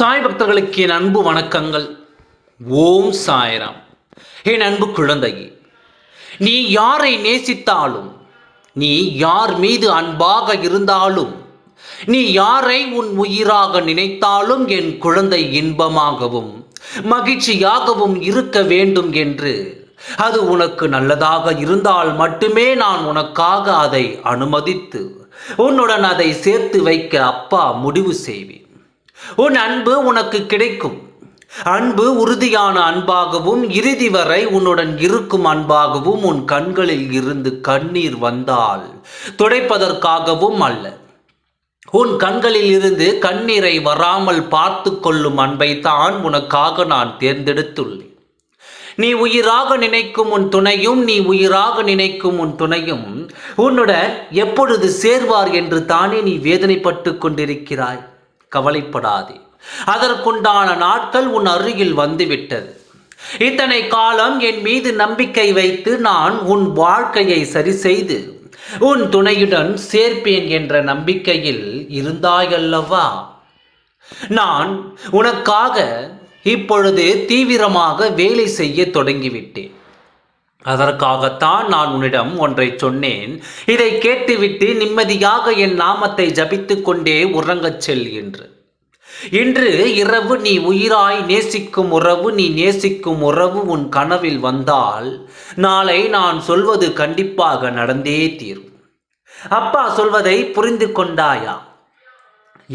சாய் பக்தர்களுக்கு என் அன்பு வணக்கங்கள். ஓம் சாய்ராம். என் அன்பு குழந்தையே, நீ யாரை நேசித்தாலும், நீ யார் மீது அன்பாக இருந்தாலும், நீ யாரை உன் உயிராக நினைத்தாலும் என் குழந்தை இன்பமாகவும் மகிழ்ச்சியாகவும் இருக்க வேண்டும் என்று, அது உனக்கு நல்லதாக இருந்தால் மட்டுமே நான் உனக்காக அதை அனுமதித்து உன்னுடன் அதை சேர்த்து வைக்க அப்பா முடிவு செய்வேன். உன் அன்பு உனக்கு கிடைக்கும். அன்பு உறுதியான அன்பாகவும் இறுதி வரை உன்னுடன் இருக்கும் அன்பாகவும் உன் கண்களில் இருந்து கண்ணீர் வந்தால் துடைப்பதற்காகவும் அல்ல, உன் கண்களில் இருந்து கண்ணீரை வராமல் பார்த்து கொள்ளும் அன்பைத்தான் உனக்காக நான் தேர்ந்தெடுத்துள்ளேன். நீ உயிராக நினைக்கும் உன் துணையும் உன்னுடன் எப்பொழுது சேர்வார் என்று தானே நீ வேதனைப்பட்டு கொண்டிருக்கிறாய். கவலைப்படாதே, அதற்குண்டான நாட்கள் உன் அருகில் வந்துவிட்டது. இத்தனை காலம் என் மீது நம்பிக்கை வைத்து நான் உன் வாழ்க்கையை சரி செய்து உன் துணையுடன் சேர்ப்பேன் என்ற நம்பிக்கையில் இருந்தாயல்லவா? நான் உனக்காக இப்பொழுது தீவிரமாக வேலை செய்ய தொடங்கிவிட்டேன். அதற்காகத்தான் நான் உன்னிடம் ஒன்றை சொன்னேன். இதை கேட்டுவிட்டு நிம்மதியாக என் நாமத்தை ஜபித்துக் கொண்டே உறங்கச் செல் என்று. இன்று இரவு நீ உயிராய் நேசிக்கும் உறவு உன் கனவில் வந்தால் நாளை நான் சொல்வது கண்டிப்பாக நடந்தே தீரும். அப்பா சொல்வதை புரிந்து கொண்டாயா?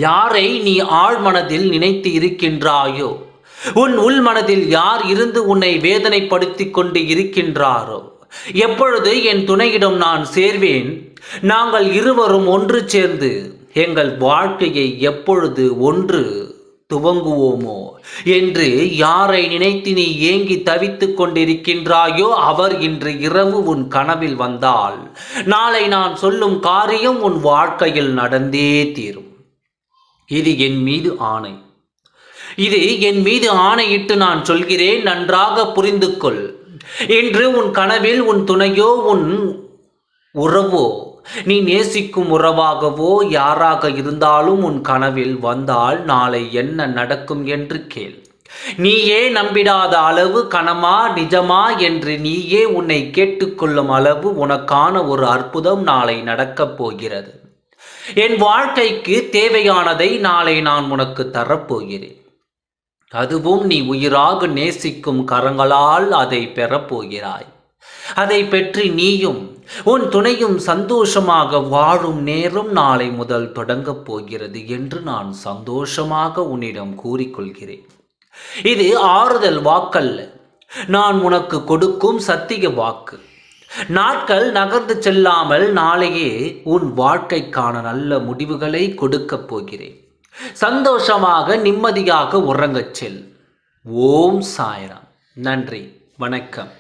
யாரை நீ ஆழ்மனதில் நினைத்து இருக்கின்றாயோ, உன் உள் மனதில் யார் இருந்து உன்னை வேதனைப்படுத்தி கொண்டு இருக்கின்றாரோ, எப்பொழுது என் துணையிடம் நான் சேர்வேன், நாங்கள் இருவரும் ஒன்று சேர்ந்து எங்கள் வாழ்க்கையை எப்பொழுது ஒன்று துவங்குவோமோ என்று யாரை நினைத்து நீ ஏங்கி தவித்து கொண்டிருக்கின்றாயோ, அவர் இன்று இரவு உன் கனவில் வந்தால் நாளை நான் சொல்லும் காரியம் உன் வாழ்க்கையில் நடந்தே தீரும். இது என் மீது ஆணை. இது என் மீது ஆணையிட்டு நான் சொல்கிறேன், நன்றாக புரிந்து கொள். இன்று உன் கனவில் உன் துணையோ உன் உறவோ, நீ நேசிக்கும் உறவாகவோ யாராக இருந்தாலும் உன் கனவில் வந்தால் நாளை என்ன நடக்கும் என்று கேள். நீயே நம்பிடாத அளவு கனமா நிஜமா என்று நீயே உன்னை கேட்டுக்கொள்ளும் அளவு உனக்கான ஒரு அற்புதம் நாளை நடக்கப் போகிறது. என் வாழ்க்கைக்கு தேவையானதை நாளை நான் உனக்கு தரப்போகிறேன். அதுவும் நீ உயிராக நேசிக்கும் கரங்களால் அதை பெறப்போகிறாய். அதை பெற்று நீயும் உன் துணையும் சந்தோஷமாக வாழும் நேரம் நாளை முதல் தொடங்கப் போகிறது என்று நான் சந்தோஷமாக உன்னிடம் கூறிக்கொள்கிறேன். இது ஆறுதல் வாக்கல்ல, நான் உனக்கு கொடுக்கும் சத்திய வாக்கு. நாட்கள் நகர்ந்து செல்லாமல் நாளையே உன் வாழ்க்கைக்கான நல்ல முடிவுகளை கொடுக்கப் போகிறேன். சந்தோஷமாக நிம்மதியாக உறங்கச் செல். ஓம் சாய்ராம். நன்றி, வணக்கம்.